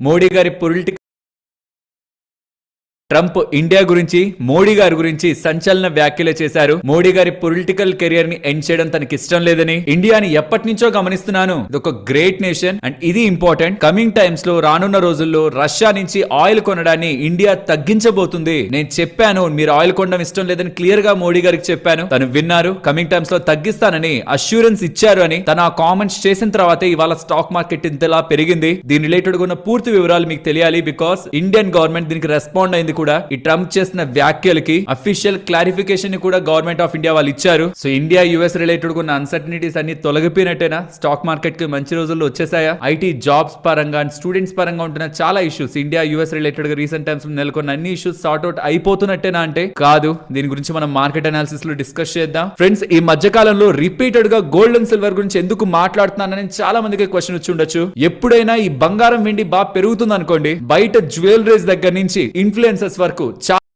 మోడీ గారి political Trump India గురించి మోడీ గారి గురించి సంచలన వ్యాఖ్యలు చేశారు. మోడీ గారి పొలిటికల్ కెరియర్ ని ఎండ్ చేయడం తనకి ఇష్టం లేదని, ఇండియాని ఎప్పటి నుంచో గమనిస్తున్నాను, ఇది ఒక గ్రేట్ నేషన్ అండ్ ఇది ఇంపార్టెంట్. కమింగ్ టైమ్స్ లో రానున్న రోజుల్లో రష్యా నుంచి ఆయిల్ కొనడాన్ని ఇండియా తగ్గించబోతుంది. నేను చెప్పాను మీరు ఆయిల్ కొనడం ఇష్టం లేదని క్లియర్ గా మోడీ గారికి చెప్పాను, తను విన్నారు. కమింగ్ టైమ్స్ లో తగ్గిస్తానని అష్యూరెన్స్ ఇచ్చారు అని తన కామెంట్స్ చేసిన తర్వాతే ఇవాళ స్టాక్ మార్కెట్ ఇంతలా పెరిగింది. దీని రిలేటెడ్ ఉన్న పూర్తి వివరాలు మీకు తెలియాలి, బికాస్ ఇండియన్ గవర్నమెంట్ దీనికి రెస్పాండ్ అయింది కూడా. ఈ ట్రంప్ చేసిన వ్యాఖ్యలకి అఫీషియల్ క్లారిఫికేషన్ ని కూడా గవర్నమెంట్ ఆఫ్ ఇండియా వాళ్ళు ఇచ్చారు. సో ఇండియా యుఎస్ రిలేటెడ్ ఉన్న అన్సర్టనిటీస్ అన్ని తొలగిపోయినట్టేనా? స్టాక్ మార్కెట్ కి మంచి రోజుల్లో వచ్చేసాయా? ఐటీ జాబ్స్ పరంగా అండ్ స్టూడెంట్స్ పరంగా ఉంటున్న చాలా ఇష్యూస్ ఇండియా యుఎస్ రిలేటెడ్ గా రీసెంట్ టైమ్స్ నెలకొన్న అన్ని ఇష్యూస్ సార్ట్ అవుట్ అయిపోతున్నట్టేనా అంటే కాదు. దీని గురించి మనం మార్కెట్ అనాలిసిస్ లో డిస్కస్ చేద్దాం. ఫ్రెండ్స్, ఈ మధ్య కాలంలో రిపీటెడ్ గా గోల్డ్ అండ్ సిల్వర్ గురించి ఎందుకు మాట్లాడుతున్నానని చాలా మందికి క్వశ్చన్ వచ్చి ఉండొచ్చు. ఎప్పుడైనా ఈ బంగారం వెండి బాగా పెరుగుతుంది అనుకోండి, బయట జ్యువెలరీస్ దగ్గర నుంచి ఇన్ఫ్లుయెన్సర్స్ వరకు